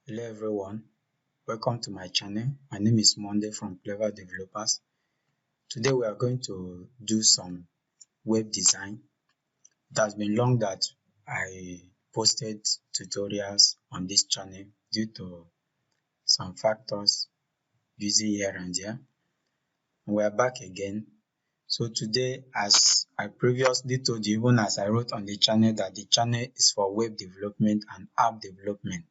Hello everyone, welcome to my channel. My name is Monday from Clever Developers. Today we are going to do some web design. It has been long that I posted tutorials on this channel due to some factors, busy here and there. And we are back again. So today, as I previously told you, even as I wrote on the channel, that the channel is for web development and app development.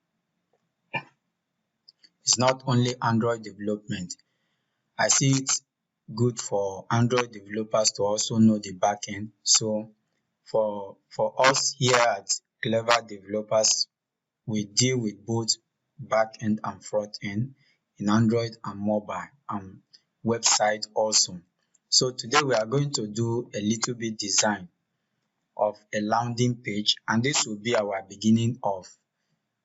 It's not only Android development. I see it good for Android developers to also know the backend. So for us here at Clever Developers, we deal with both backend and front end in Android and mobile and website also. So today we are going to do a little bit design of a landing page, and this will be our beginning of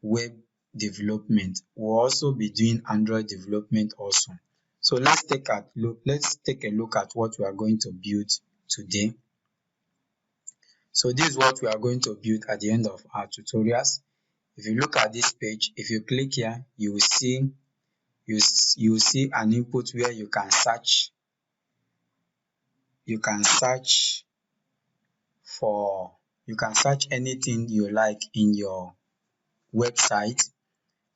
web development. We'll also be doing Android development also. So let's take a look at what we are going to build today. So this is what we are going to build at the end of our tutorials. If you look at this page, if you click here, you will see an input where you can search anything you like in your website.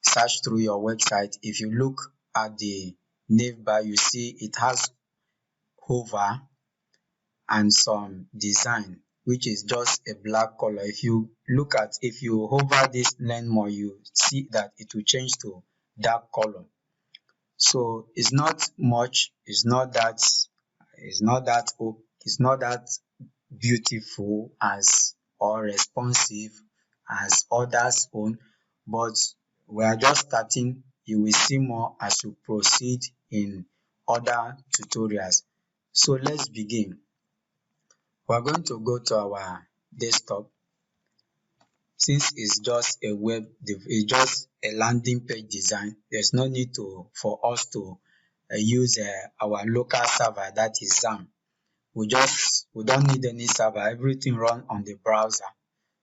Search through your website. If you look at the navbar, you see it has hover and some design, which is just a black color. If you hover this line more, you see that it will change to dark color. So it's not much, it's not that beautiful as or responsive as others own, but we are just starting. You will see more as you proceed in other tutorials. So let's begin. We are going to go to our desktop. Since it's just a landing page design, there's no need for us to use our local server, that is XAMPP. We don't need any server, everything run on the browser.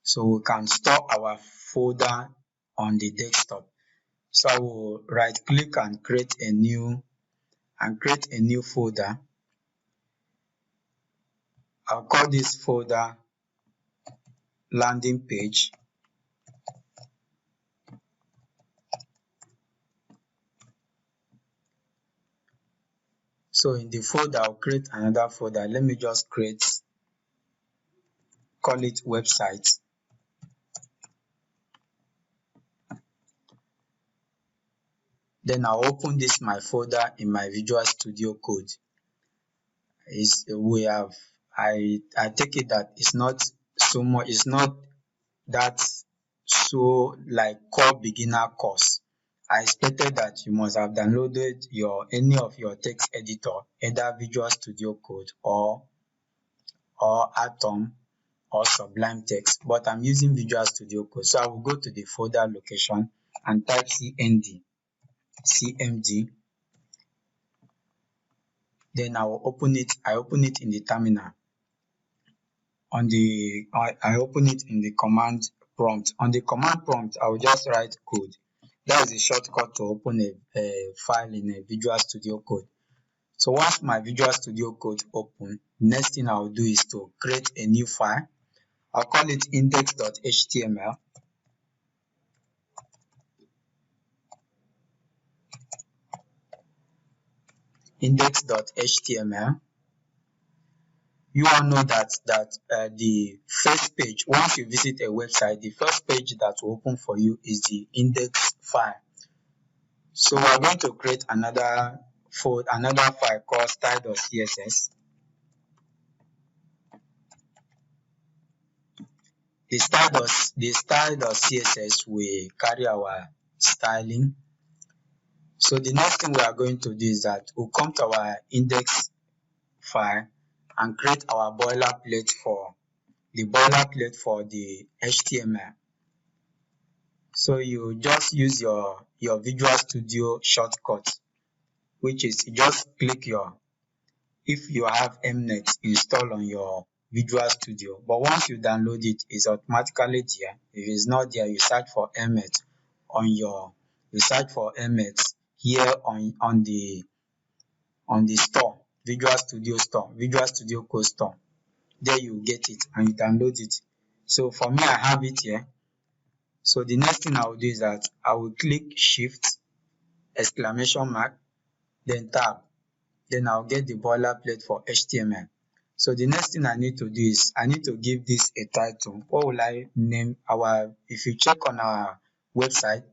So we can store our folder on the desktop. So I will right click and create a new folder. I'll call this folder landing page. So in the folder, I'll create another folder. Let me just call it website. Then I'll open this my folder in my Visual Studio Code. I take it that it's not that so like core beginner course. I expected that you must have downloaded any of your text editor, either Visual Studio Code or Atom or Sublime Text, but I'm using Visual Studio Code. So I will go to the folder location and type cmd. Then I will open it. I open it in the terminal. I open it in the command prompt. On the command prompt, I will just write code. That is a shortcut to open a file in a Visual Studio Code. So once my Visual Studio Code open, next thing I will do is to create a new file. I'll call it index.html. Index.html. You all know that the first page, once you visit a website, the first page that will open for you is the index file. So we're going to create another file called style.css. The style.css will carry our styling. So the next thing we are going to do is that we'll come to our index file and create our boilerplate for the HTML. So you just use your Visual Studio shortcut, which is you just click if you have Mnet installed on your Visual Studio, but once you download it, it's automatically there. If it's not there, you search for Mnet on your you search for MX here on the store, Visual Studio Store, Visual Studio Code Store. There you get it and you download it. So for me, I have it here. So the next thing I will do is that I will click Shift, exclamation mark, then tab. Then I'll get the boilerplate for HTML. So the next thing I need to do is I need to give this a title. What will I name our, if you check on our website,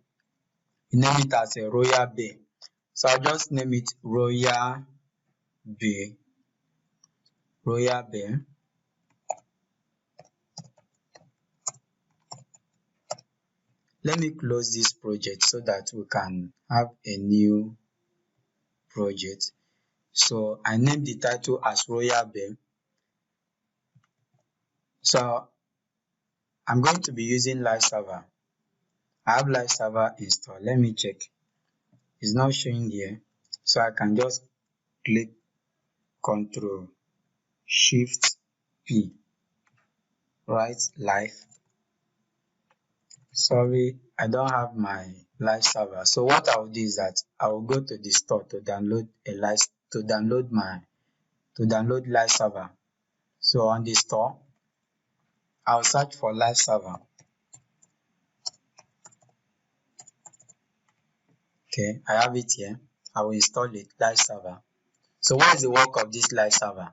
you name it as a Royal Bay. So I'll just name it Royal Bay. Royal Bay. Let me close this project so that we can have a new project. So I named the title as Royal Bay. So I'm going to be using live server. I have live server installed. Let me check. It's not showing here. So I can just click Ctrl Shift P, write live. Sorry, I don't have my live server. So what I will do is that I will go to the store to download live server. So on the store, I'll search for live server. Okay, I have it here. I will install it, live server. So what is the work of this live server?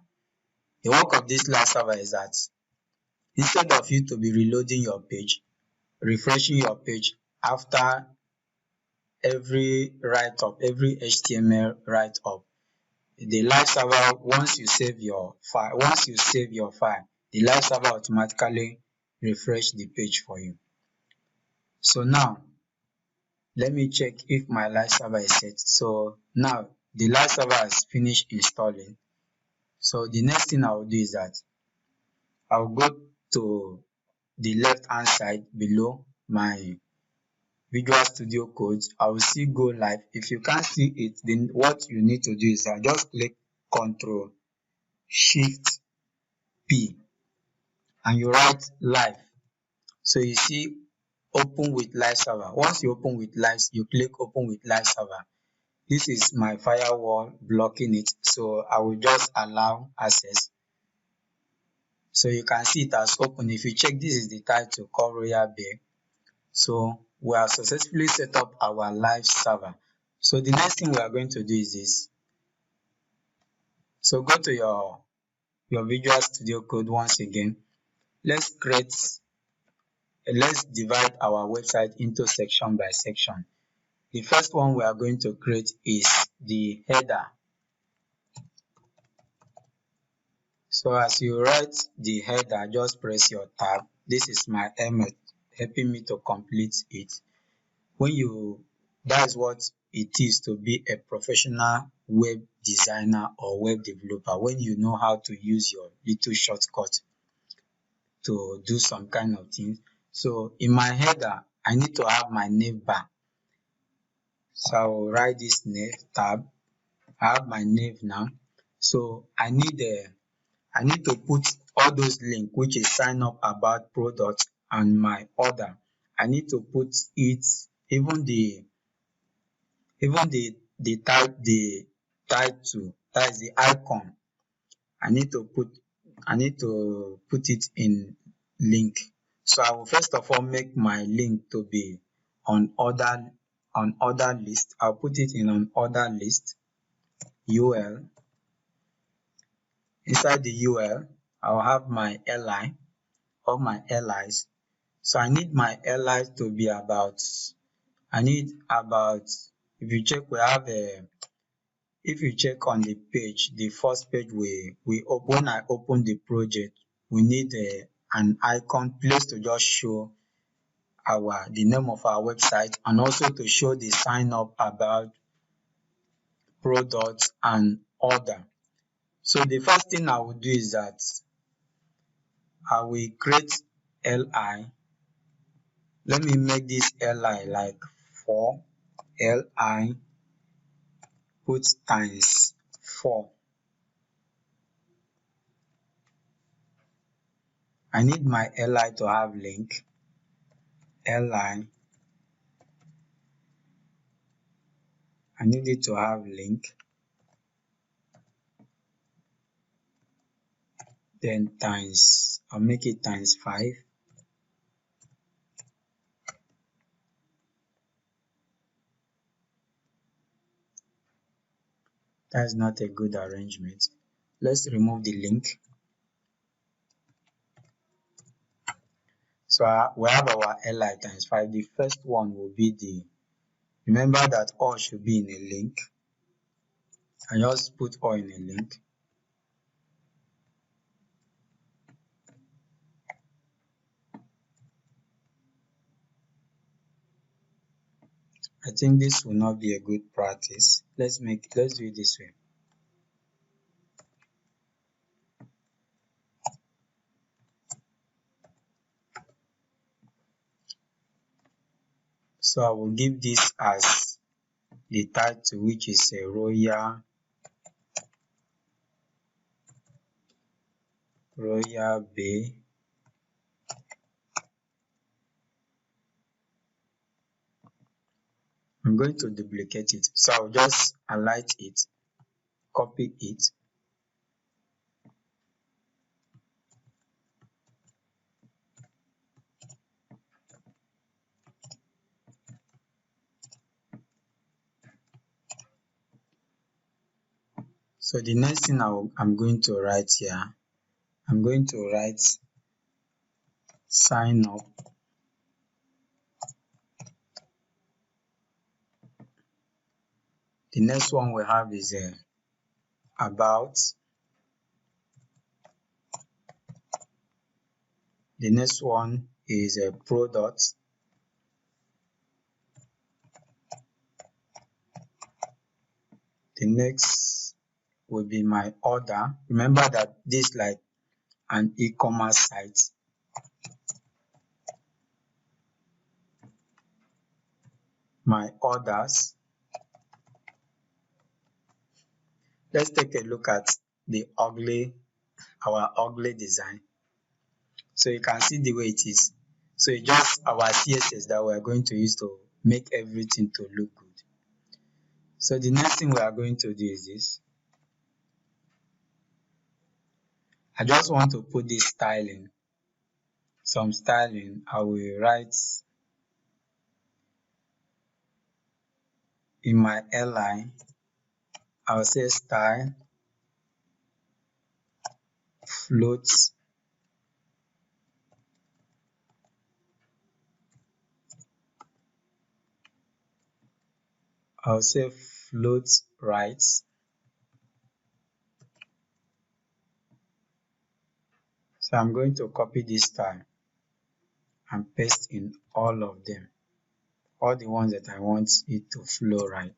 The work of this live server is that instead of you to be reloading your page, refreshing your page after every write-up, every HTML write-up, the live server, once you save your file, the live server automatically refresh the page for you. So now, let me check if my live server is set. So now, the live server has finished installing. So the next thing I will do is that I will go to the left hand side below my Visual Studio Code. I will see go live. If you can't see it, then what you need to do is that just click Ctrl Shift P and you write live. So you see open with live server. Once you open with live, you click open with live server. This is my firewall blocking it, so I will just allow access. So you can see it has opened. If you check, this is the title called Royal Bay. So we have successfully set up our live server. So the next thing we are going to do is this. So go to your Visual Studio Code once again. Let's divide our website into section by section. The first one we are going to create is the header. So as you write the header, just press your tab. This is my helmet helping me to complete it. That's what it is to be a professional web designer or web developer, when you know how to use your little shortcut to do some kind of things. So in my header, I need to have my name bar. So I will write this name tab. I have my name now. So I need to put all those links, which is sign up, about, product, and my order. I need to put it, even the title, that is the icon. I need to put it in link. So I will first of all make my link to be on order list. I'll put it in an order list UL. Inside the UL, I'll have my li or my li's. So I need my li to be about, if you check, we have if you check on the page, the first page when I open the project, we need an icon place to just show the name of our website, and also to show the sign up, about, product, and order. So the first thing I will do is that I will create li. Let me make this li like 4 li put times 4. I need my li to have link li I need it to have link, then times, I'll make it times 5. That's not a good arrangement. Let's remove the link. So we have our li times 5. The first one will be the, remember that all should be in a link. I just put all in a link. I think this will not be a good practice. Let's do it this way. So I will give this as the title, which is a Royal Bay. I'm going to duplicate it. So I'll just highlight it, copy it. So the next thing I'm going to write here, I'm going to write sign up. The next one we have is about. The next one is a product. The next will be my order. Remember that this is like an e-commerce site. My orders. Let's take a look at our ugly design. So you can see the way it is. So it's just our CSS that we're going to use to make everything to look good. So the next thing we are going to do is this. I just want to put this styling. Some styling. I will write in my li. I will say style float I'll say float right. So I'm going to copy this style and paste in all of them, all the ones that I want it to flow right.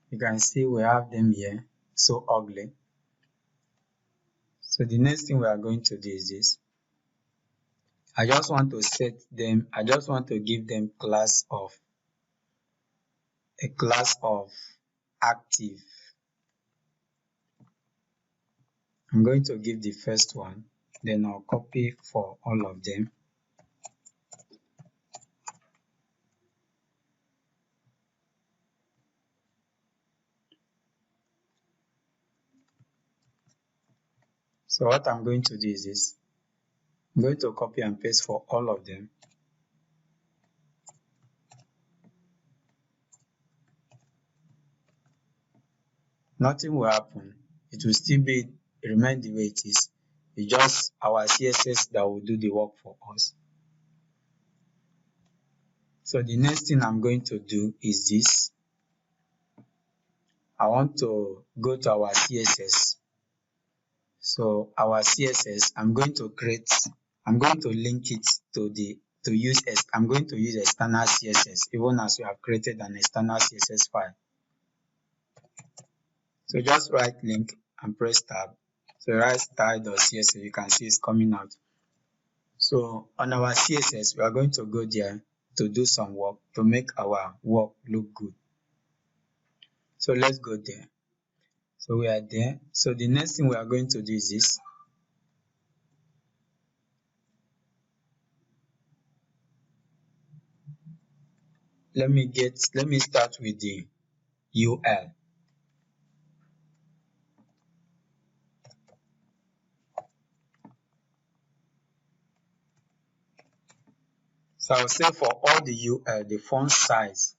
You can see we have them here, so ugly. So the next thing we are going to do is this. I just want to give them a class of active. I'm going to give the first one, then I'll copy for all of them. So what I'm going to do is this. I'm going to copy and paste for all of them. Nothing will happen. It will still remain the way it is. It's just our CSS that will do the work for us. So the next thing I'm going to do is this. I want to go to our CSS. So our CSS, I'm going to link it I'm going to use external CSS, even as we have created an external CSS file. So just right link and press tab. So write style.css, you can see it's coming out. So on our CSS, we are going to go there to do some work to make our work look good. So let's go there. So we are there. So the next thing we are going to do is this. let me start with the UL. So I'll say for all the UL, the font size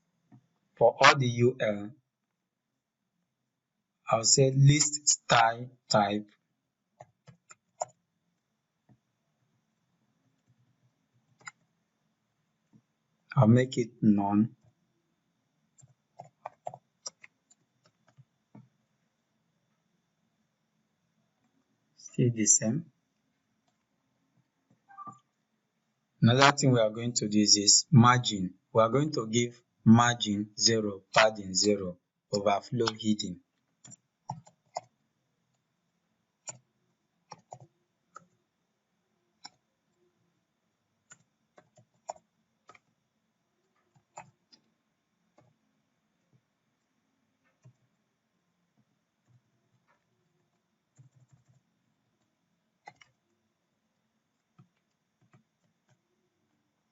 for all the UL, I'll say list style type I'll make it none. Still the same. Another thing we are going to do is this margin. We are going to give margin 0, padding 0, overflow hidden.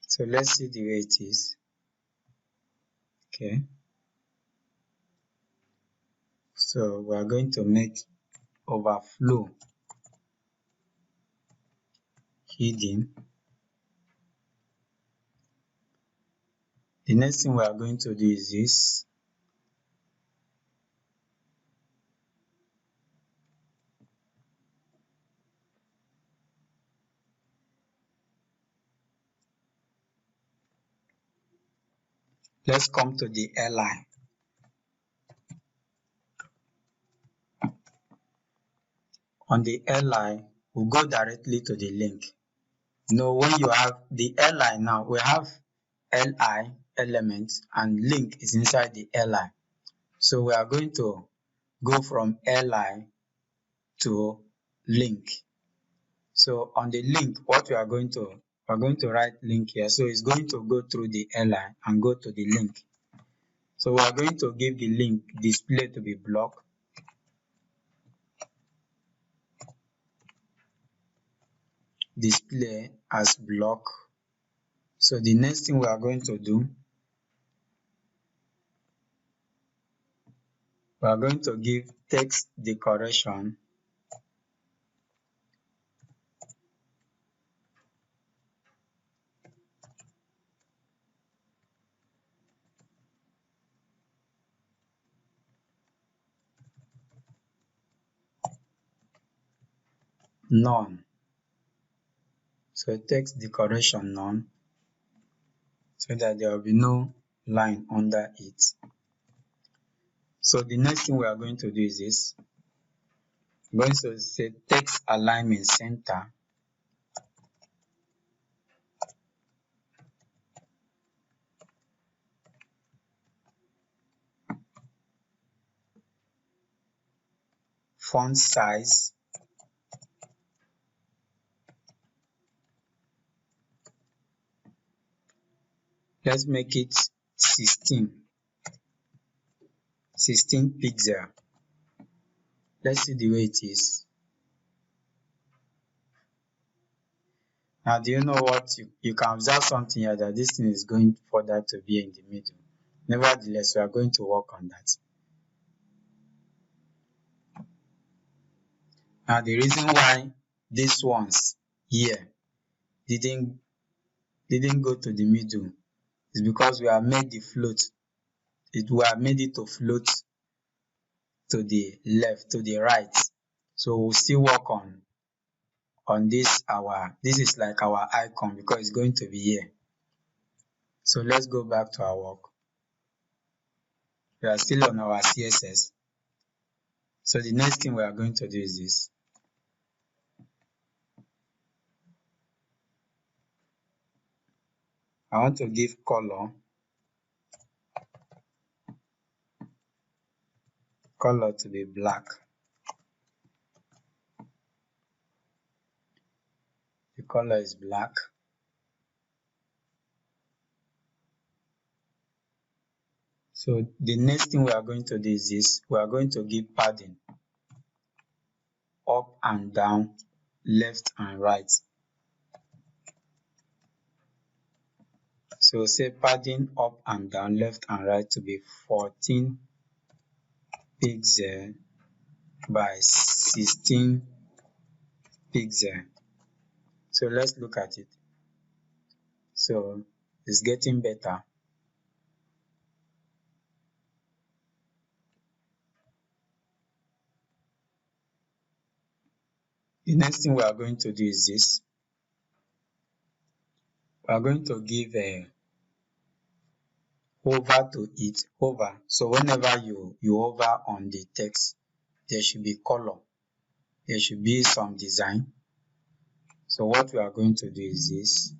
So let's see the way it is. Okay. So we are going to make overflow hidden. The next thing we are going to do is this. Let's come to the li. On the li, we'll go directly to the link. Now, when you have the li now, we have li element and link is inside the li. So we are going to go from li to link. So on the link, what we're going to write link here. So it's going to go through the li and go to the link. So we are going to give the link display to be block. Display as block. So the next thing we are going to do, we are going to give text decoration none. So text decoration none, so that there will be no line under it. So the next thing we are going to do is this. I'm going to say text alignment center. Font size. Let's make it 16 pixel. Let's see the way it is. Now, do you know what? You can observe something here, that this thing is going further to be in the middle. Nevertheless, we are going to work on that. Now, the reason why these ones here didn't go to the middle is because we have made the float. We have made it to float to the left, to the right. So we'll still work on this. This is like our icon because it's going to be here. So let's go back to our work. We are still on our CSS. So the next thing we are going to do is this. I want to give color to be black. The color is black. So the next thing we are going to do is this. We are going to give padding up and down, left and right. So say padding up and down, left and right to be 14 pixel by 16 pixel. So let's look at it. So it's getting better. The next thing we are going to do is this. We are going to give a hover to it, hover. So whenever you hover on the text, there should be color. There should be some design. So what we are going to do is this.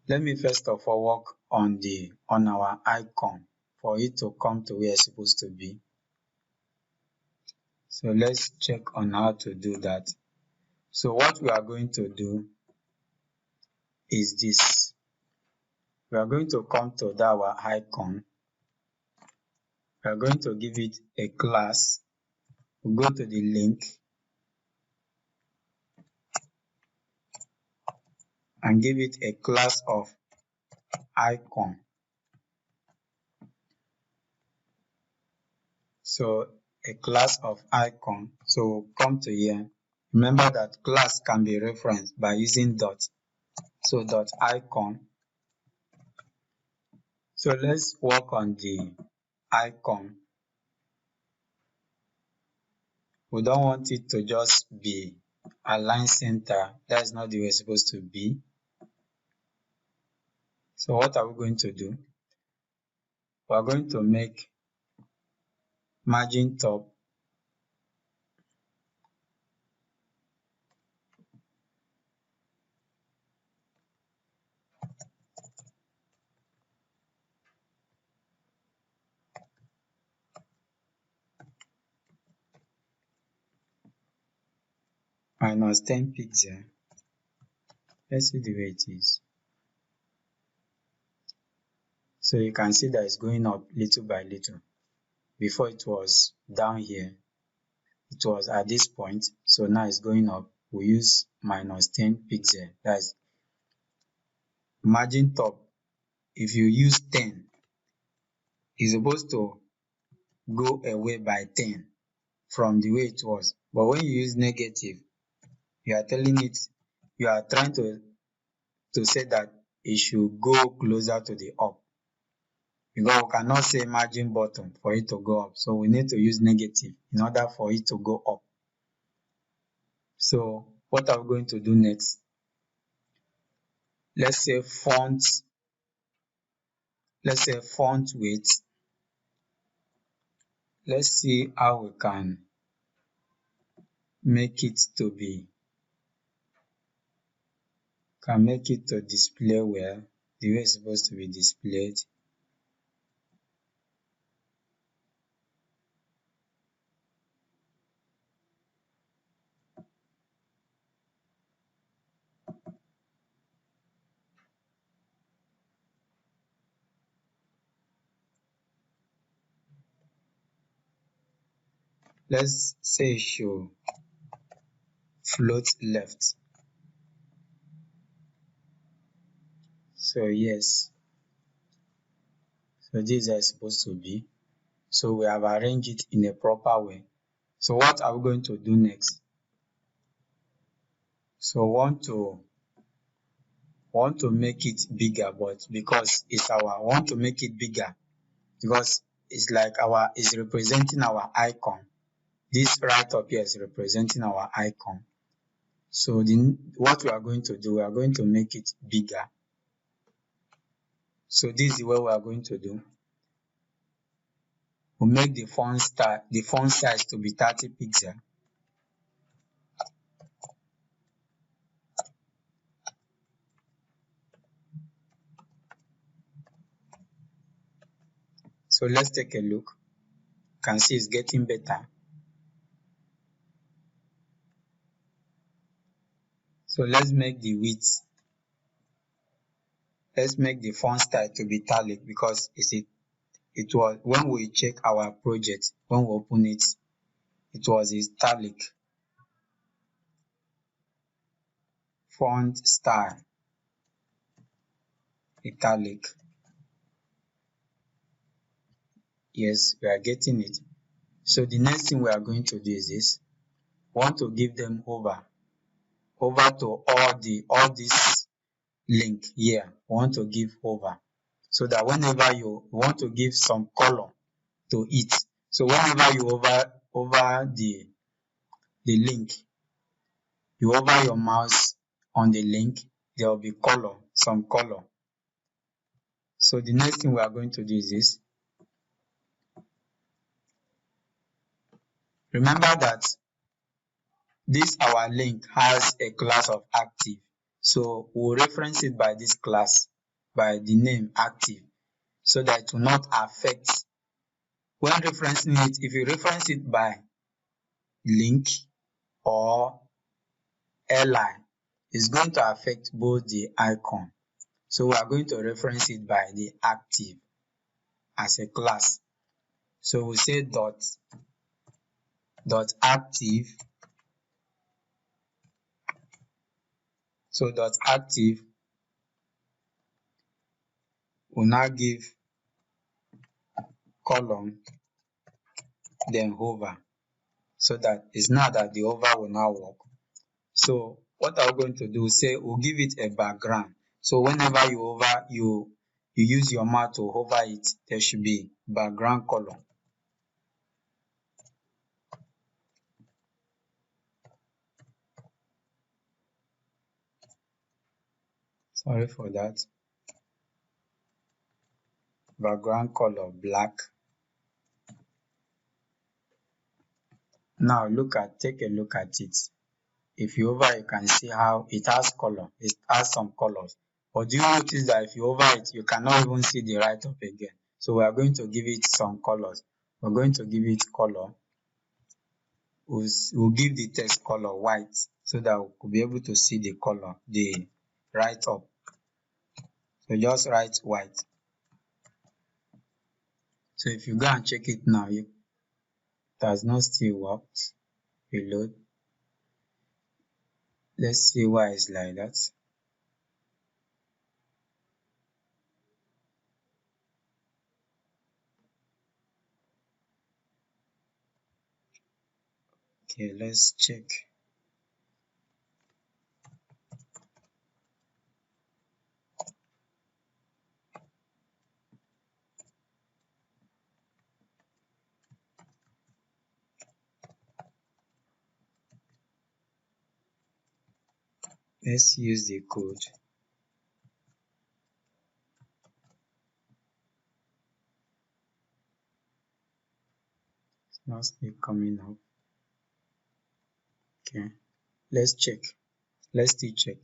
Let me first of all work on our icon for it to come to where it's supposed to be. So let's check on how to do that. So what we are going to do is this. We are going to come to our icon. We are going to give it a class. We go to the link and give it a class of icon. So a class of icon. So come to here. Remember that class can be referenced by using dot. So dot icon. So let's work on the icon. We don't want it to just be align center. That's not the way it's supposed to be. So what are we going to do? We are going to make margin top minus 10 pixel. Let's see the way it is. So you can see that it's going up little by little. Before it was down here, it was at this point, so now it's going up. We use minus 10 pixel. That's margin top. If you use 10, it's supposed to go away by 10 from the way it was. But when you use negative, you are telling it, you are trying to say that it should go closer to the up. Because we cannot say margin bottom for it to go up. So we need to use negative in order for it to go up. So what are we going to do next? Let's say font weight. Let's see how we can make it to display well, the way it's supposed to be displayed. Let's say it should float left. So yes, so this is supposed to be. So we have arranged it in a proper way. So what are we going to do next? So want to make it bigger, but because it's want to make it bigger because it's like it's representing our icon. This right up here is representing our icon. So what we are going to do, we are going to make it bigger. So this is what we are going to do. We'll make the font size to be 30 pixels. So let's take a look. You can see it's getting better. So let's make the width. Let's make the font style to be italic because it was when we check our project, when we open it, it was italic. Font style. italic. Yes, we are getting it. So the next thing we are going to do is this. We want to give them over to all this link here. We want to give over so that whenever you want to give some color to it. So whenever you over the link, you hover your mouse on the link, there will be color, some color. So the next thing we are going to do is this. Remember that this our link has a class of active. So we'll reference it by this class, by the name active, so that it will not affect. When referencing it, if you reference it by link or li, it's going to affect both the icon. So we are going to reference it by the active as a class. So we say dot active. So dot active will now give column, then hover, so that it's not that the hover will now work. So what are we going to do? Say we'll give it a background. So whenever you hover, you use your mouse to hover it, there should be background color. Sorry for that. Background color black. Now take a look at it. If you hover, you can see how it has color. It has some colors. But do you notice that if you hover it, you cannot even see the write up again? So we are going to give it some colors. We're going to give it color. We'll give the text color white so that we could be able to see the color, the write up. So just write white. So if you go and check it now, it has not still worked. Reload. Let's see why it's like that. Okay, let's check. Let's use the code. It's not still coming up. Okay, let's check. Let's still check.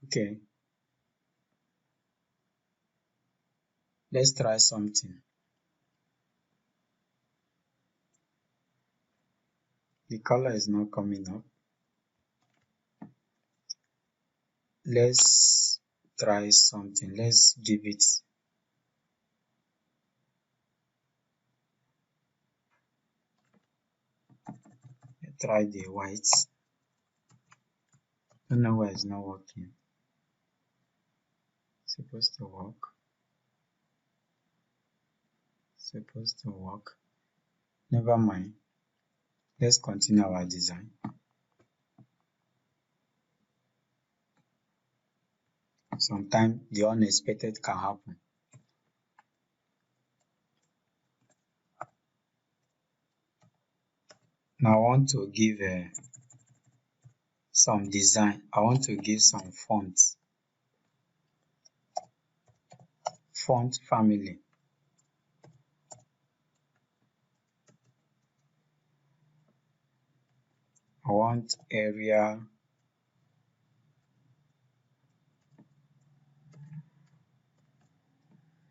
Okay, let's try something. The color is not coming up. Let's try something. Let's give it. Try the white. Don't know why it's not working. It's supposed to work. Supposed to work. Never mind. Let's continue our design. Sometimes the unexpected can happen. Now I want to give some design. I want to give some fonts. Font family. I want area.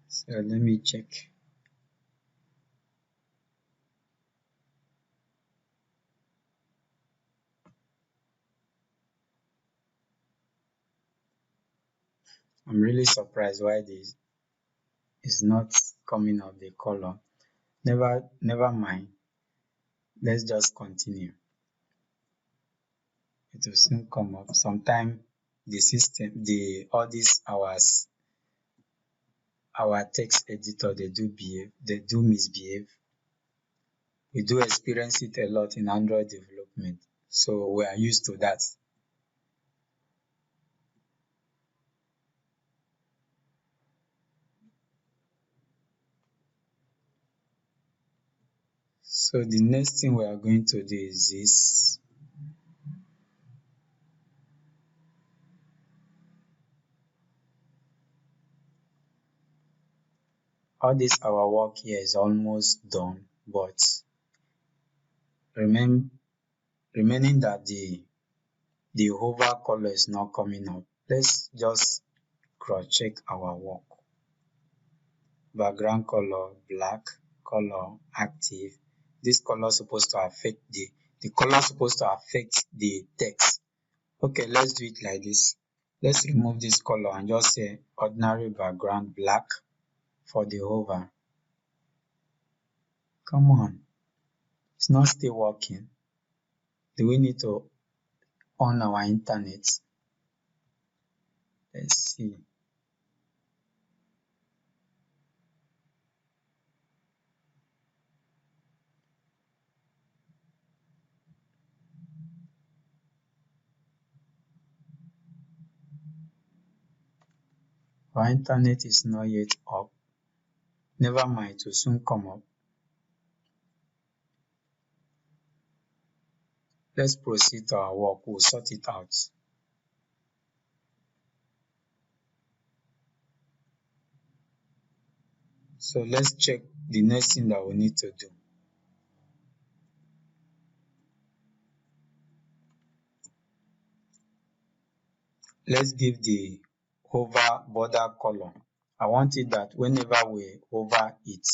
So let me check. I'm really surprised why this is not coming up the color. Never mind. Let's just continue. It will soon come up. Sometime the system, the all these our text editor, they do misbehave. We do experience it a lot in Android development, so we are used to that. So the next thing we are going to do is this. All this our work here is almost done, but remain, remaining that the hover color is not coming up. Let's just cross check our work. Background color, black, color, active. This color supposed to affect the color supposed to affect the text. Okay, let's do it like this. Let's remove this color and just say ordinary background black for the hover. Come on, it's not still working. Do we need to on our internet? Let's see. Our internet is not yet up. Never mind, it will soon come up. Let's proceed to our work. We'll sort it out. So let's check the next thing that we need to do. Let's give the hover border color. I want it that whenever we hover it,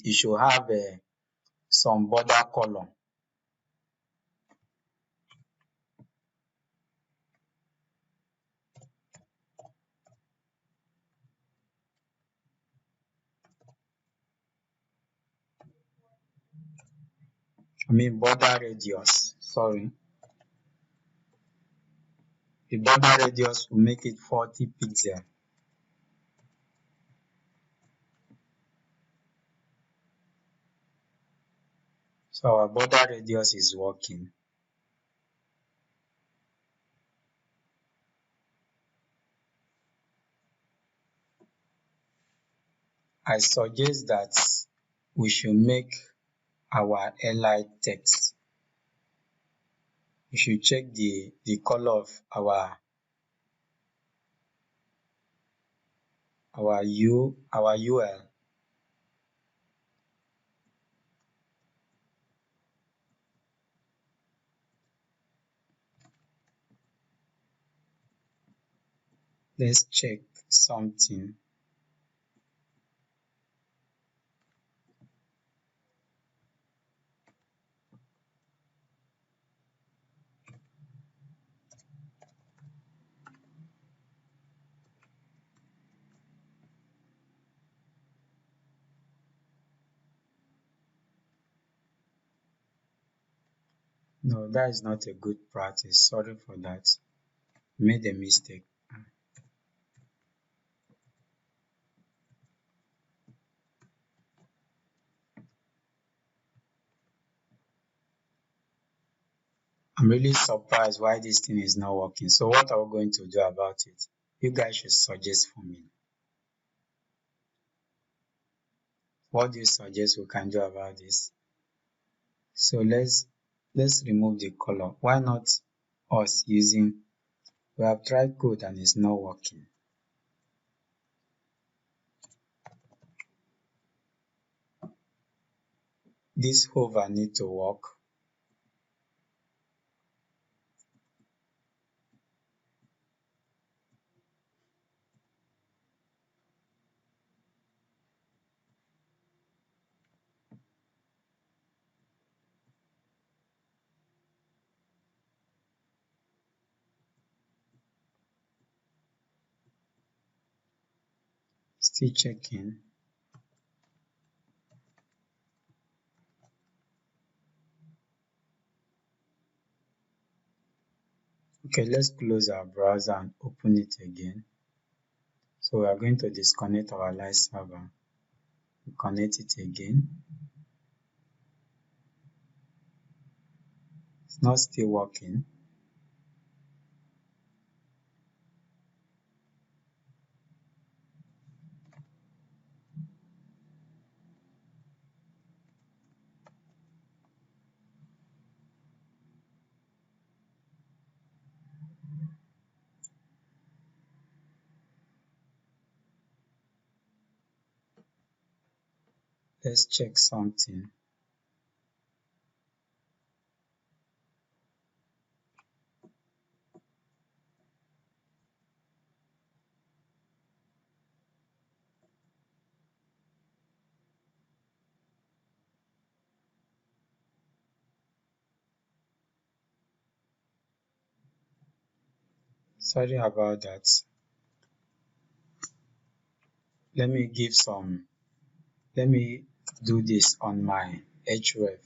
it should have some border color. I mean border radius, sorry. The border radius will make it 40 pixels. So our border radius is working. I suggest that we should make our li text. We should check the color of our UL. Let's check something. No, that is not a good practice. Sorry for that. Made a mistake. I'm really surprised why this thing is not working. So what are we going to do about it? You guys should suggest for me. What do you suggest we can do about this? So let's remove the color. Why not us using, we have tried code and it's not working. This hover need to work. Still checking. Okay, let's close our browser and open it again. So we are going to disconnect our live server, connect it again. It's not still working. Let's check something. Sorry about that. Let me do this on my href.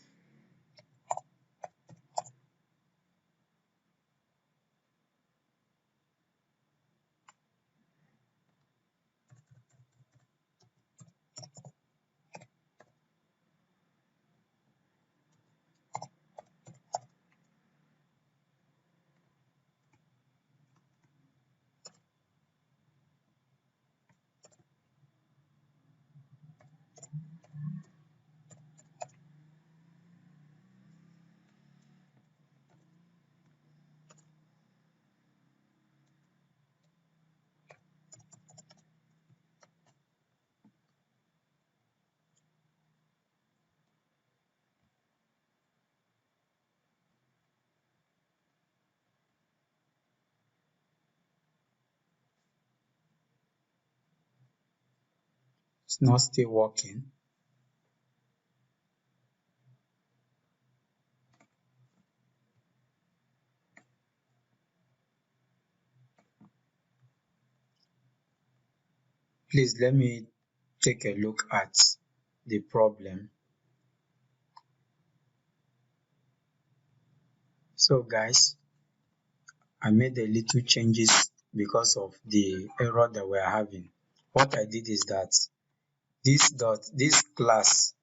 It's not still working. Please let me take a look at the problem. So guys, I made a little changes because of the error that we're having. What I did is that this class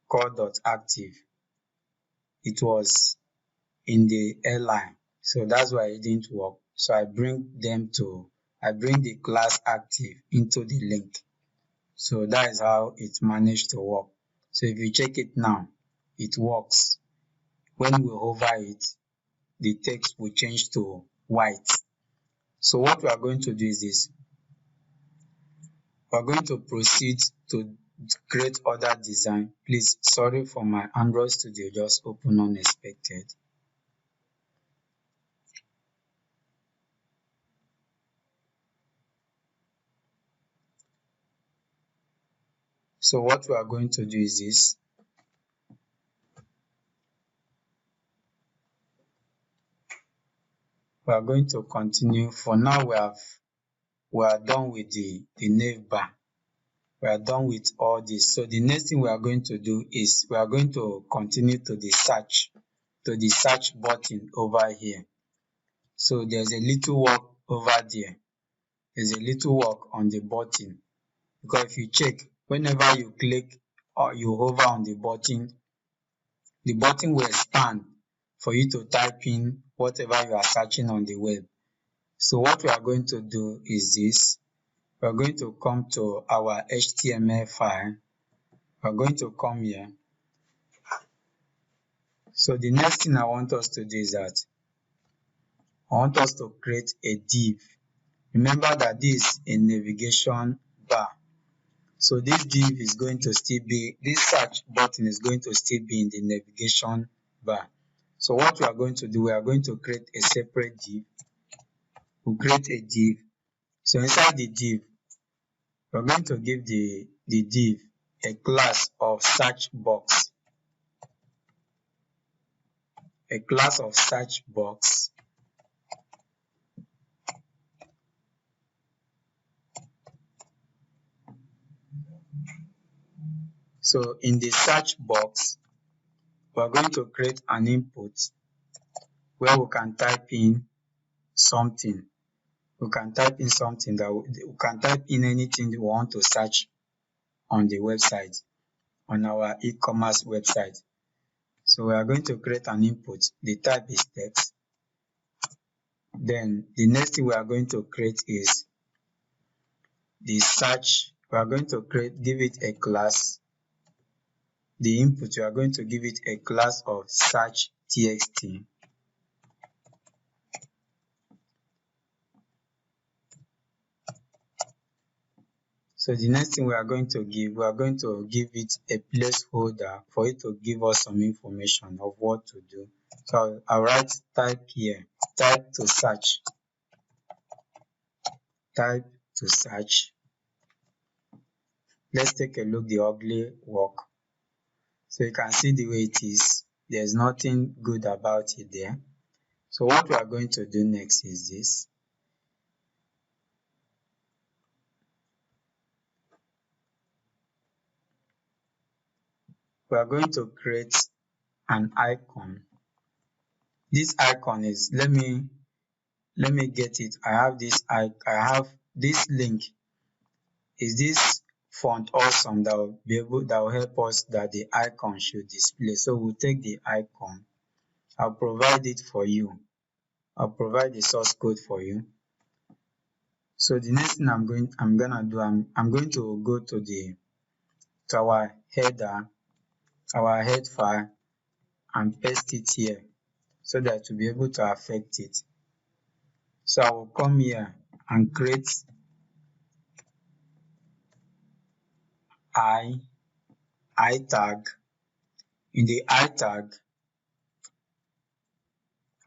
called .active, it was in the airline, so that's why it didn't work. So I bring the class active into the link. So that is how it managed to work. So if you check it now, it works. When we hover it, the text will change to white. So what we are going to do is this. We are going to proceed to create other design. Please, sorry for my Android Studio just open unexpected. So what we are going to do is this. We are going to continue. For now, we are done with the nav bar. We are done with all this. So the next thing we are going to do is we are going to continue to the search button over here. So there's a little work over there. There's a little work on the button, because if you check, whenever you click or you hover on the button will expand for you to type in whatever you are searching on the web. So what we are going to do is this. We are going to come to our HTML file. We are going to come here. So the next thing I want us to do is that I want us to create a div. Remember that this is a navigation bar. So this div is going to still be, this search button is going to still be in the navigation bar. So what we are going to do, we are going to create a separate div. We'll create a div. So inside the div, we're going to give the div a class of search box. A class of search box. So in the search box, we're going to create an input where we can type in something. We can type in something that we can type in anything we want to search on the website, on our e-commerce website. So we are going to create an input. The type is text. Then the next thing we are going to create is the search. We are going to give it a class. The input, we are going to give it a class of search txt. So the next thing we are going to give it a placeholder for it to give us some information of what to do. So I'll write type here, type to search. Let's take a look the ugly work. So you can see the way it is. There's nothing good about it there. So what we are going to do next is this. We are going to create an icon. This icon is, let me get it. I have this link. Is this font awesome that will help us that the icon should display? So we'll take the icon. I'll provide it for you. I'll provide the source code for you. So the next thing I'm gonna do, I'm going to go to our header, our head file, and paste it here so that to be able to affect it. So I will come here and create I tag. In the I tag,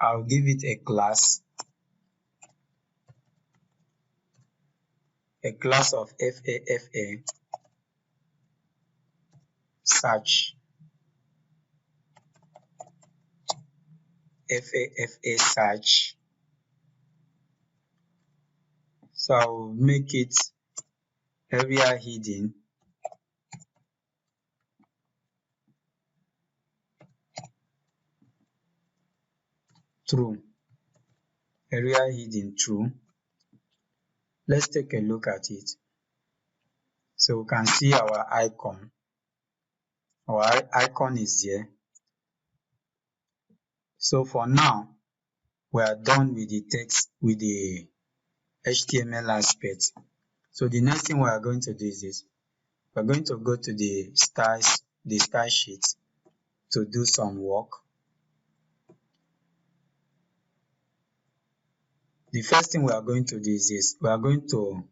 I'll give it a class of FAFA search. FAFA search. So I'll make it area hidden true. Area hidden true. Let's take a look at it. So we can see our icon. Our icon is here. So for now, we are done with the text, with the HTML aspect. So the next thing we are going to do is this. We're going to go to the style sheet to do some work. The first thing we are going to do is this. We are going to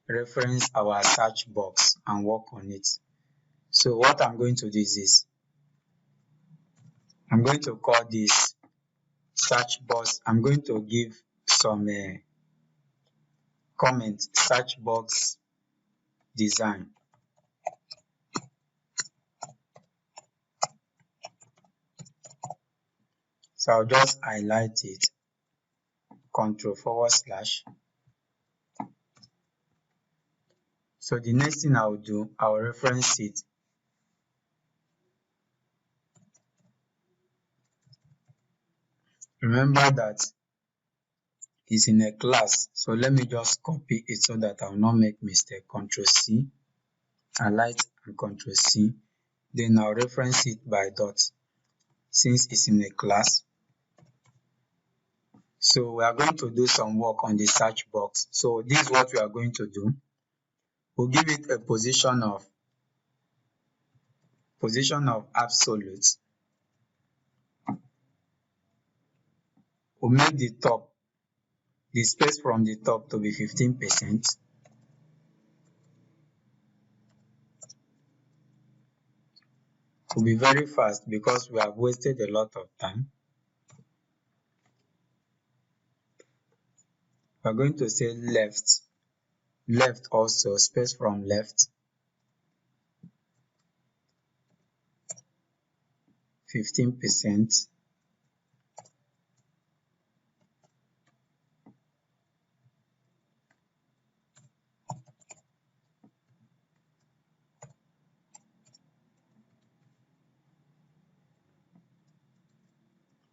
reference our search box and work on it. So what I'm going to do is this. I'm going to call this search box. I'm going to give some comment, search box design. So I'll just highlight it, Ctrl//. So the next thing I'll do, I'll reference it. Remember that it's in a class, so let me just copy it so that I'll not make mistake. Ctrl+C, highlight and Ctrl+C. Then I'll reference it by dot since it's in a class. So we are going to do some work on the search box. So this is what we are going to do. We'll give it a position of absolute. We'll make the space from the top to be 15%. We'll be very fast because we have wasted a lot of time. We're going to say left also, space from left, 15%.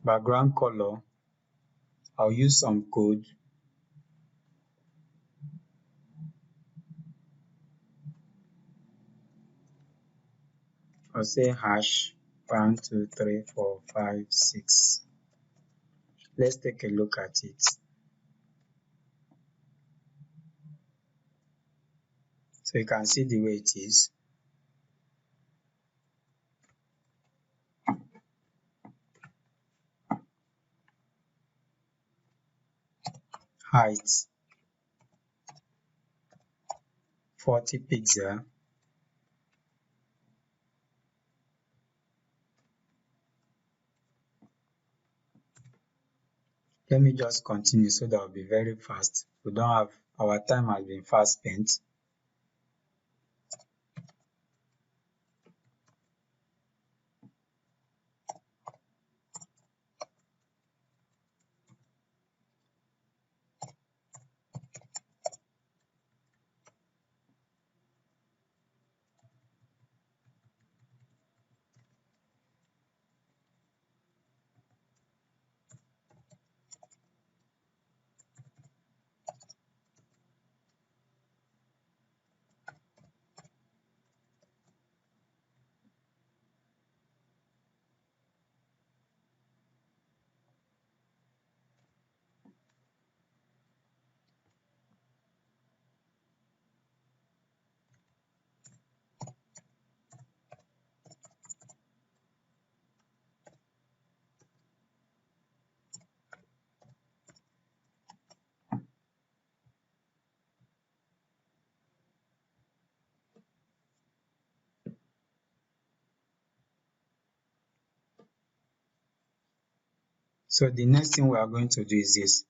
Background color, I'll use some code. I'll say hash 1, 2, 3, 4, 5, 6. Let's take a look at it. So you can see the way it is. Height 40 pixel. Let me just continue so that will be very fast. We don't have, our time has been fast spent. So the next thing we are going to do is this.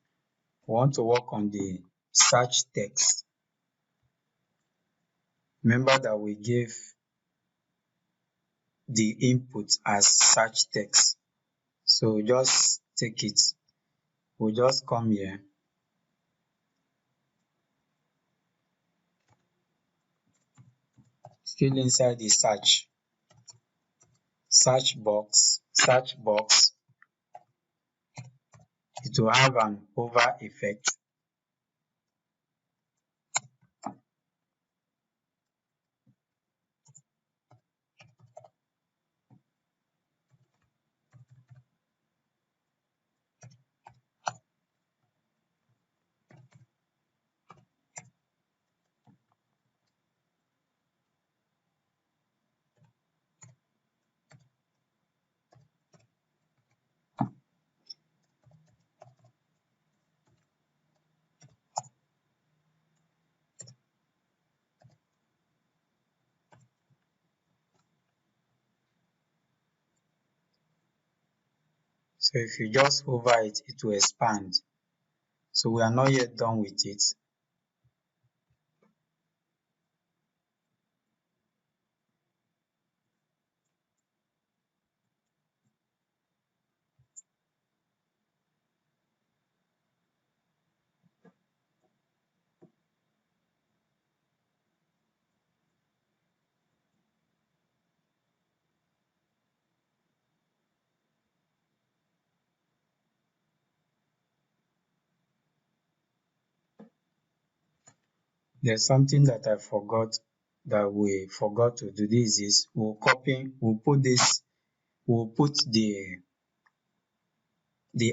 We want to work on the search text. Remember that we gave the input as search text. So just take it. We'll just come here. Still inside the search box, it will have an over effect. So if you just hover it, it will expand. So we are not yet done with it. There's something that I forgot that we forgot to do. This is we'll put the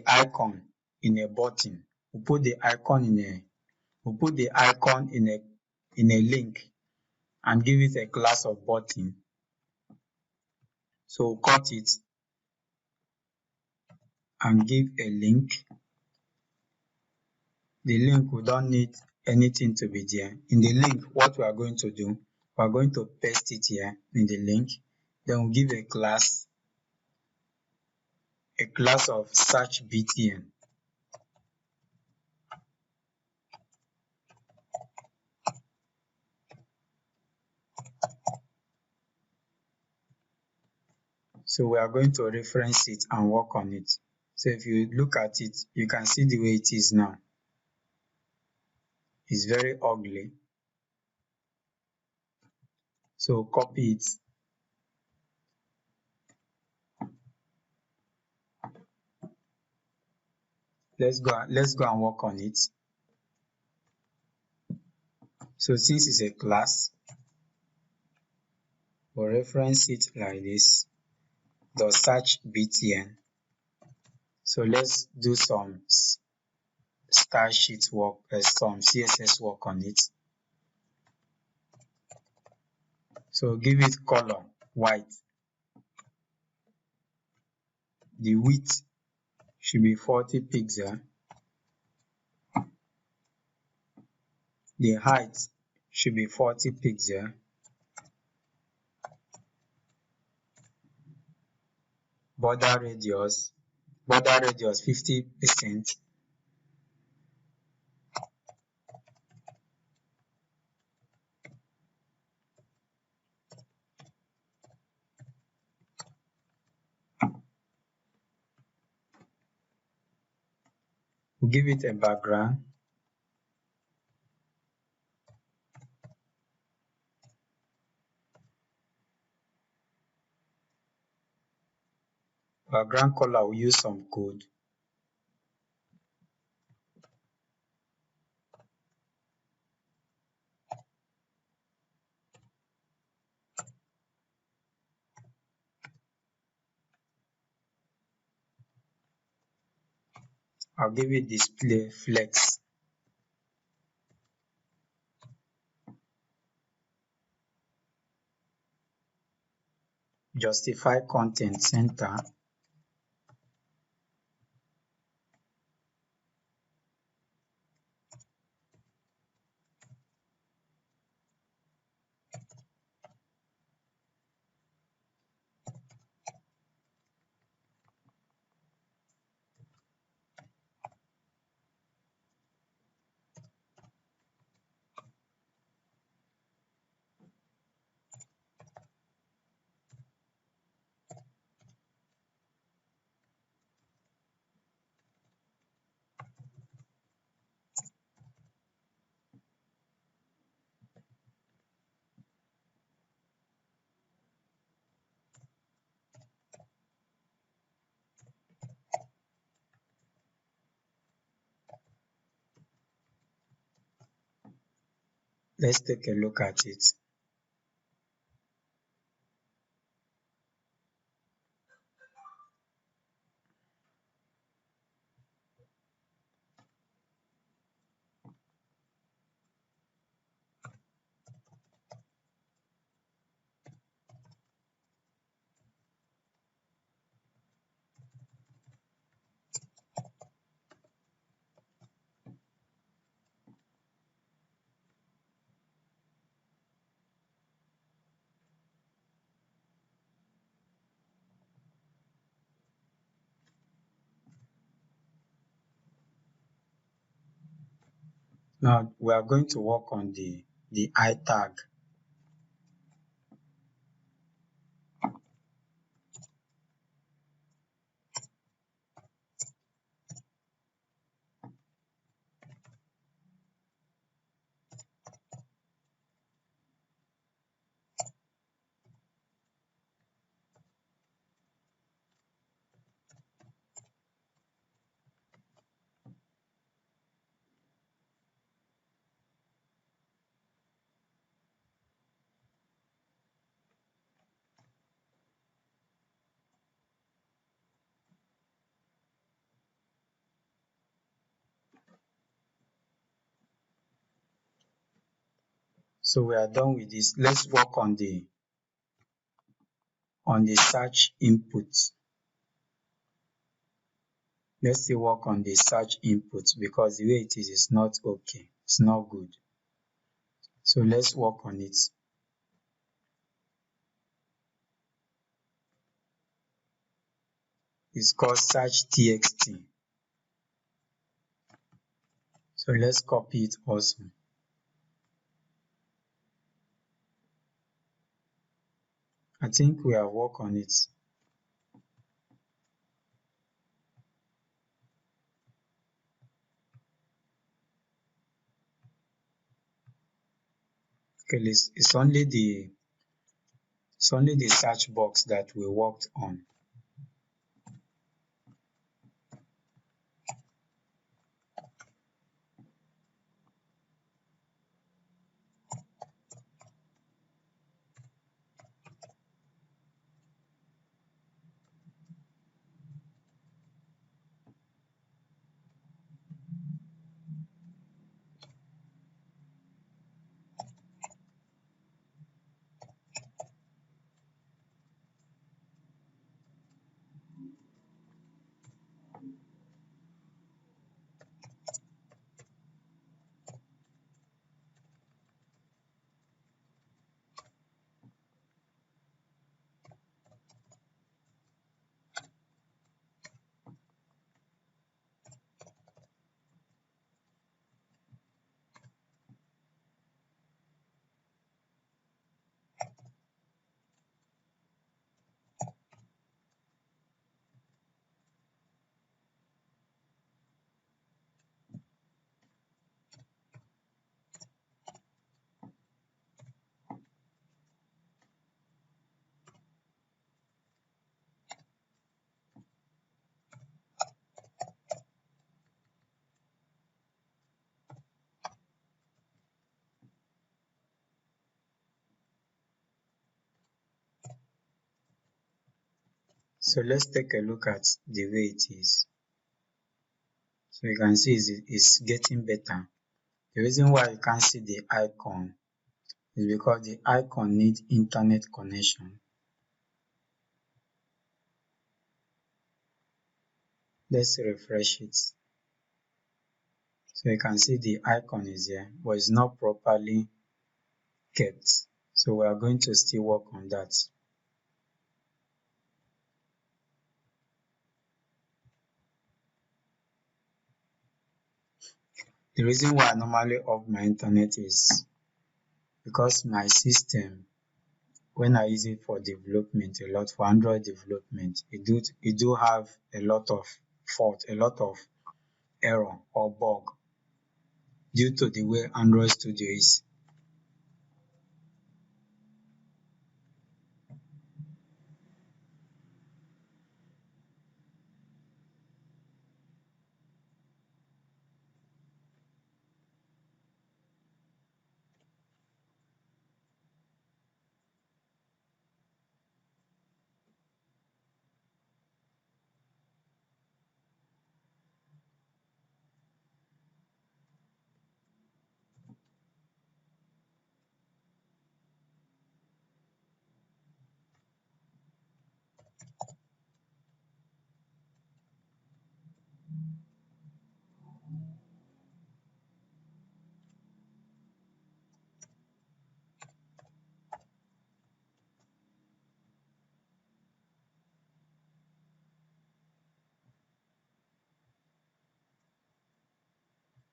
icon in a button. We'll put the icon in a link and give it a class of button. So we'll cut it and give a link. The link, we don't need anything to be there. In the link, what we are going to do, we are going to paste it here in the link. Then we'll give a class of search btn. So we are going to reference it and work on it. So if you look at it, you can see the way it is now. It's very ugly. So copy it. Let's go and work on it. So since it's a class, we'll reference it like this, the search btn. So let's do some style sheet work, some CSS work on it. So give it color white. The width should be 40 pixels. The height should be 40 pixels. Border radius 50%. We'll give it a background. Background color, we'll use some code. I'll give it display flex. Justify content center. Let's take a look at it. Now we are going to work on the I tag. So we are done with this. Let's work on the search input. Let's still work on the search input because the way it is not okay. It's not good. So let's work on it. It's called search txt. So let's copy it also. I think we have worked on it. Okay, it's only the search box that we worked on. So let's take a look at the way it is. So you can see it's getting better. The reason why you can't see the icon is because the icon needs internet connection. Let's refresh it. So you can see the icon is here, but it's not properly kept. So we are going to still work on that. The reason why I normally off my internet is because my system, when I use it for development a lot, for Android development, it do have a lot of fault, a lot of error or bug due to the way Android Studio is.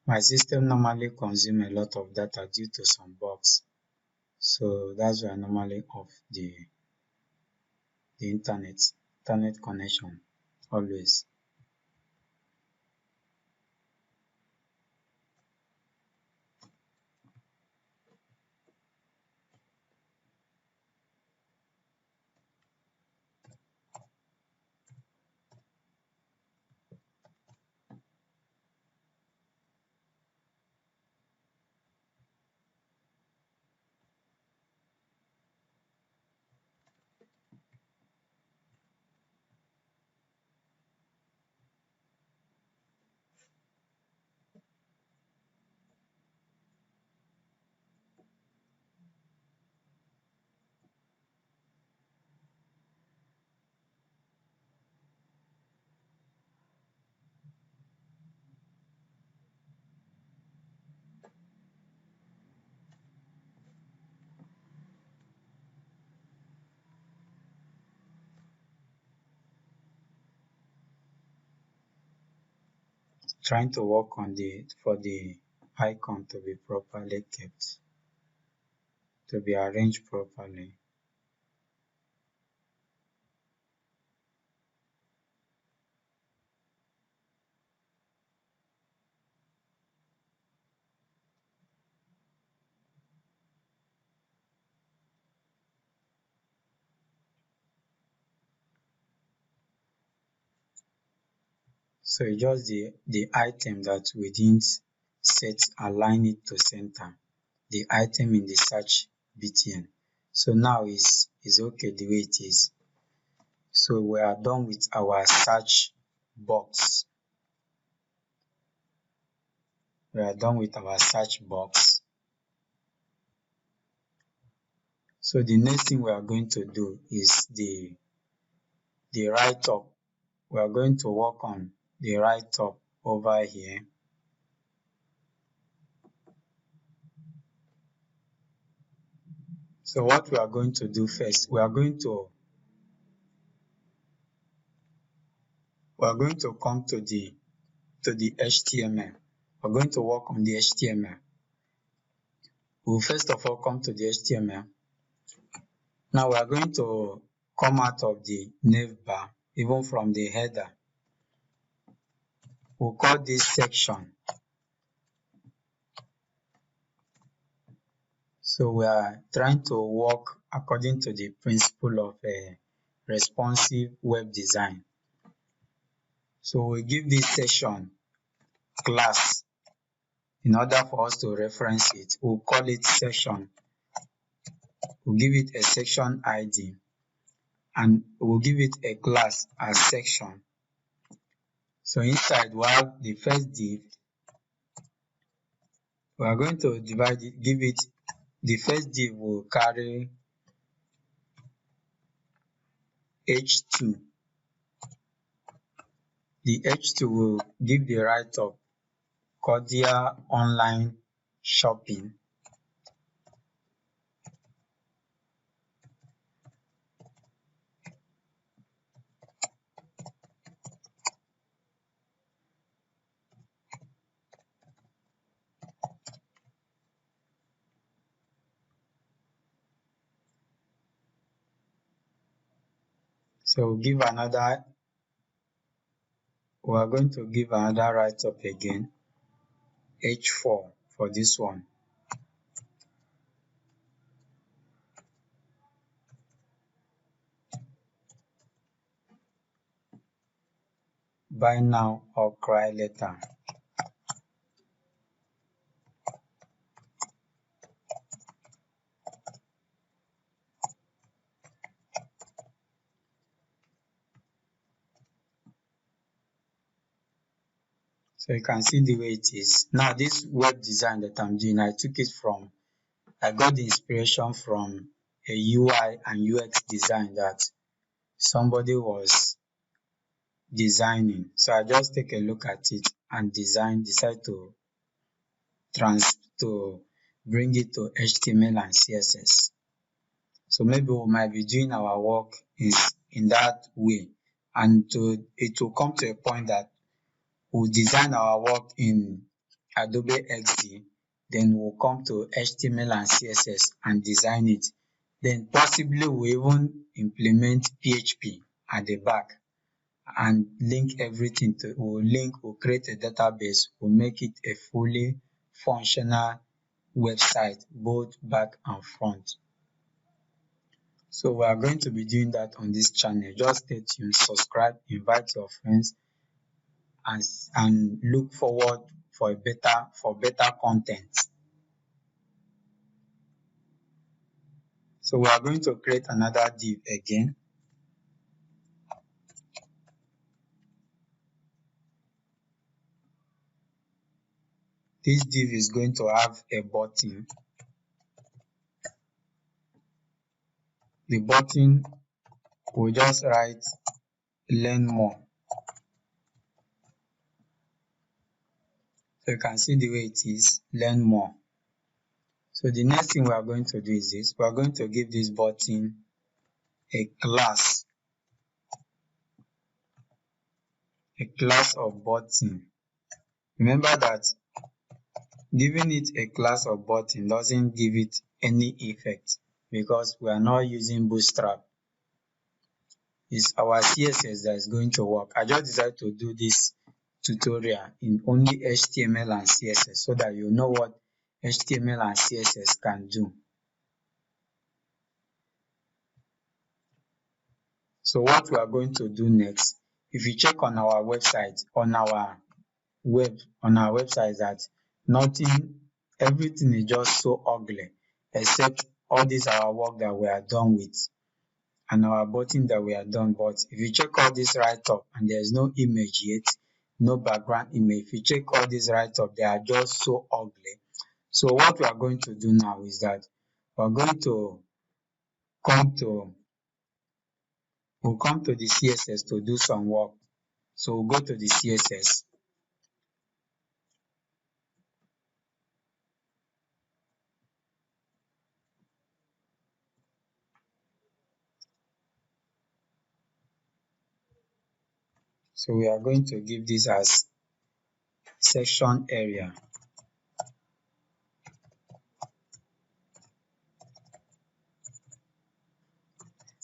My system normally consumes a lot of data due to some bugs. So that's why I normally off the internet connection always. Trying to work on the icon to be properly kept, to be arranged properly. So it's just the item that we didn't set align it to center, the item in the search btn. So now is okay the way it is. So we are done with our search box. We are done with our search box. So the next thing we are going to do is the write up. We are going to work on the write up over here. So what we are going to do first, we are going to come to the HTML. We're going to work on the HTML. We'll first of all come to the HTML. Now we are going to come out of the nav bar, even from the header. We'll call this section. So we are trying to work according to the principle of responsive web design. So we give this section class in order for us to reference it. We'll call it section. We'll give it a section ID. and we'll give it a class as section. So inside we have the first div. We are going to divide it, give it the first div will carry h2. The h2 will give the right of cordial online shopping. So we are going to give another write up again, h4 for this one. Buy now or cry later. So you can see the way it is. Now this web design that I'm doing, I got the inspiration from a UI and UX design that somebody was designing. So I just take a look at it and decide to bring it to HTML and CSS. So maybe we might be doing our work in that way, and it will come to a point that we'll design our work in Adobe XD, then we'll come to HTML and CSS and design it. Then possibly we'll even implement PHP at the back and link everything we'll create a database, we'll make it a fully functional website, both back and front. So we are going to be doing that on this channel. Just stay tuned, subscribe, invite your friends, and look forward for better content. So we are going to create another div again. This div is going to have a button. The button will just write learn more. So you can see the way it is, learn more. So the next thing we are going to do is this. We are going to give this button a class of button. Remember that giving it a class of button doesn't give it any effect because we are not using Bootstrap. It's our CSS that is going to work. I just decided to do this tutorial in only HTML and CSS so that you know what HTML and CSS can do. So what we are going to do next, if you check on our website, on our website, that everything is just so ugly except all this our work that we are done with and our button that we are done. But if you check all this right up and there is no image yet, no background image, if you check all this right up, they are just so ugly. So what we are going to do now is that we're going to come to the CSS to do some work. So we'll go to the CSS. So we are going to give this as section area.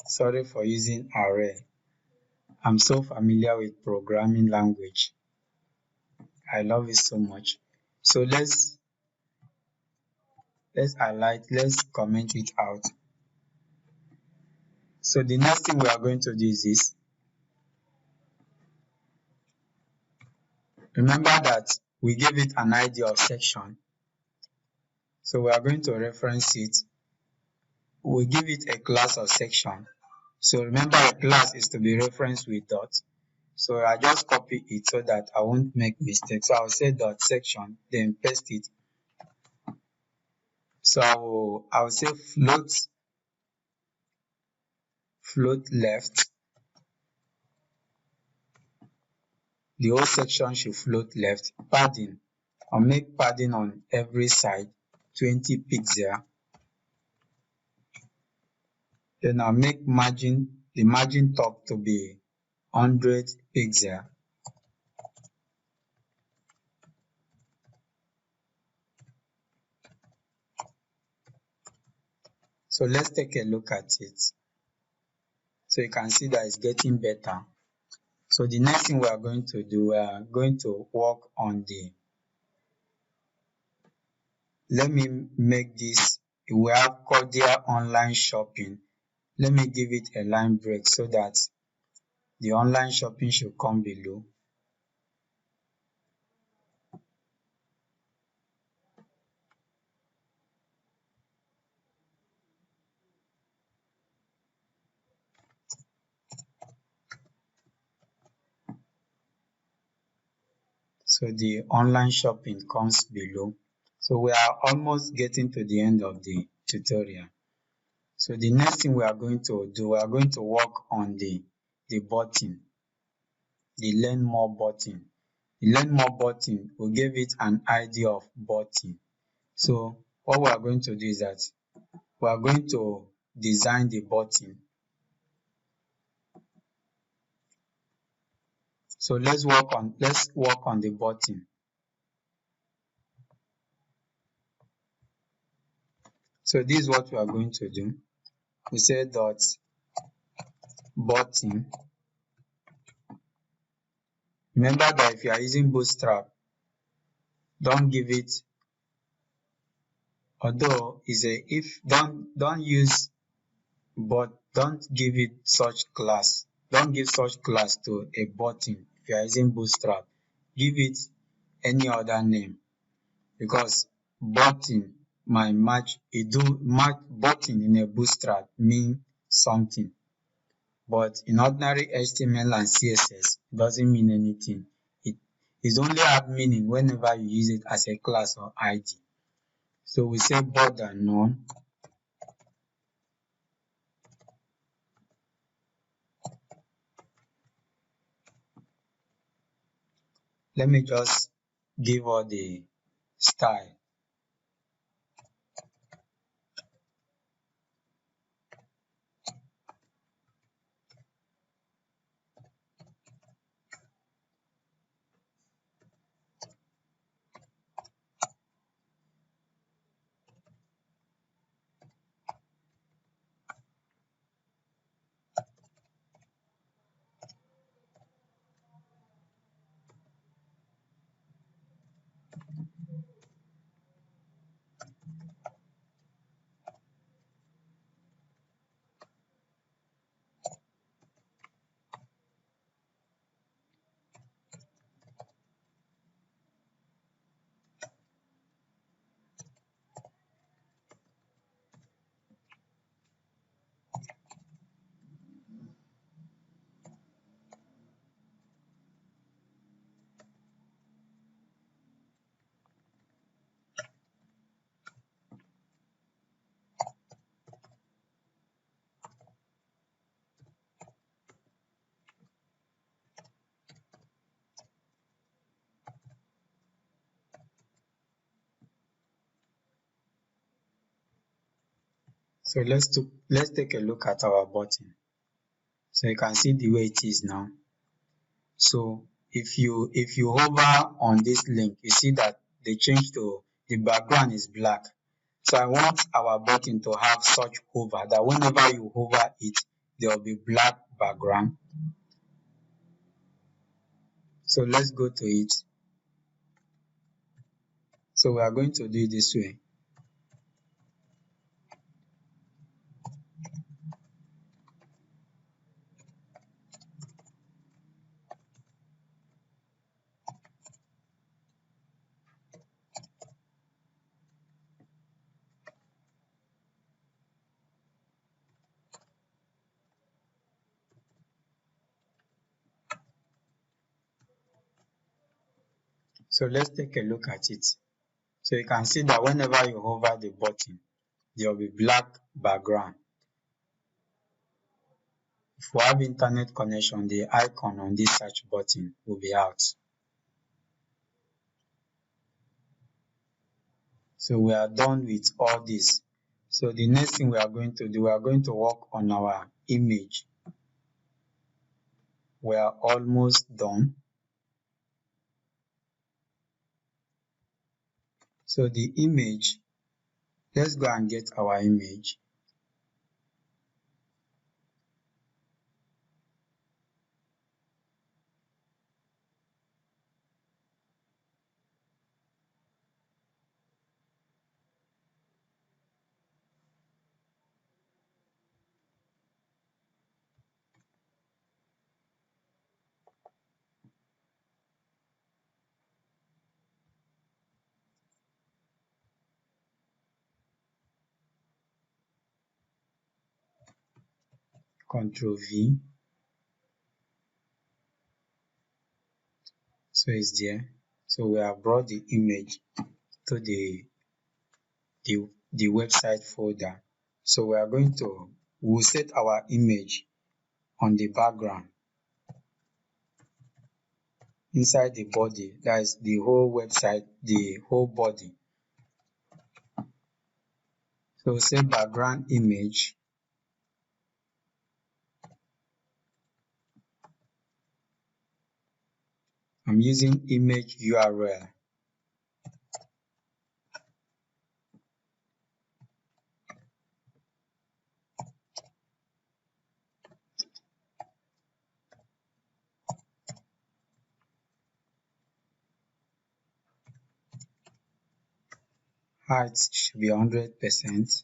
Sorry for using array. I'm so familiar with programming language. I love it so much. So let's comment it out. So the next thing we are going to do is this. Remember that we gave it an ID of section. So we are going to reference it. We'll give it a class of section. So remember, a class is to be referenced with dot. So I just copy it so that I won't make mistakes. So I'll say dot section, then paste it. So I will say float left. The whole section should float left. Padding, I'll make padding on every side 20 pixel. Then I'll make the margin top to be 100 pixel. So let's take a look at it. So you can see that it's getting better. So the next thing we are going to do, we are going to work on let me make this, we have cordial online shopping. Let me give it a line break so that the online shopping should come below. So the online shopping comes below. So we are almost getting to the end of the tutorial. So the next thing we are going to do, we are going to work on the button, the learn more button. The learn more button, we give it an ID of button. So what we are going to do is that we are going to design the button. So let's work on the button. So this is what we are going to do. We say dot button. Remember that if you are using Bootstrap, don't give it, although is a if don't use, but don't give it such class. Don't give such class to a button if you are using Bootstrap. Give it any other name, because button might match button in a Bootstrap mean something, but in ordinary HTML and CSS it doesn't mean anything. It only have meaning whenever you use it as a class or ID. So we say border none. Let me just give all the style. So let's take a look at our button. So you can see the way it is now. So if you hover on this link, you see that they changed to the background is black. So I want our button to have such hover that whenever you hover it, there will be black background. So let's go to it. So we are going to do it this way. So let's take a look at it. So you can see that whenever you hover the button, there will be black background. If we have internet connection, the icon on this search button will be out. So we are done with all this. So the next thing we are going to do, we are going to work on our image. We are almost done. So the image, let's go and get our image. Ctrl V. So it's there. So we have brought the image to the website folder. So we are going to, we'll set our image on the background inside the body, that is the whole website, the whole body. So say background image. I'm using image URL. Height should be 100%.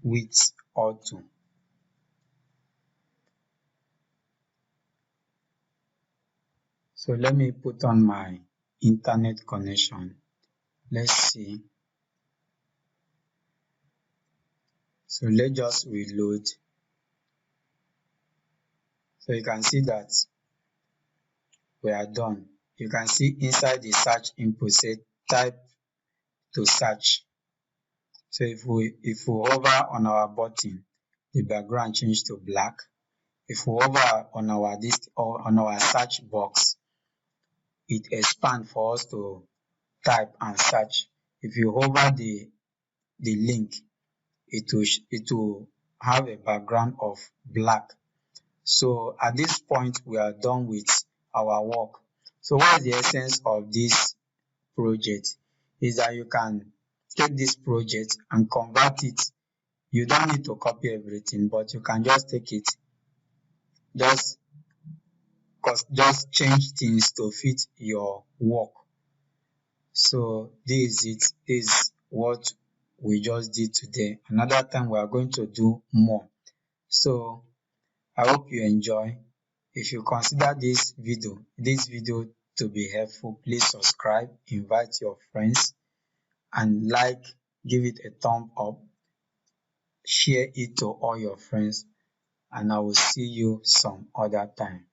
Width auto. So let me put on my internet connection. Let's see. So let's just reload. So you can see that we are done. You can see inside the search input say type to search. So if we hover on our button, the background change to black. If we hover on our list or on our search box, it expands for us to type and search. If you hover the link, it will have a background of black. So at this point, we are done with our work. So what is the essence of this project? Is that you can take this project and convert it. You don't need to copy everything, but you can just take it, just change things to fit your work. So this is it. This is what we just did today. Another time we are going to do more. So I hope you enjoy. If you consider this video to be helpful, please subscribe, invite your friends, and give it a thumb up, share it to all your friends, and I will see you some other time.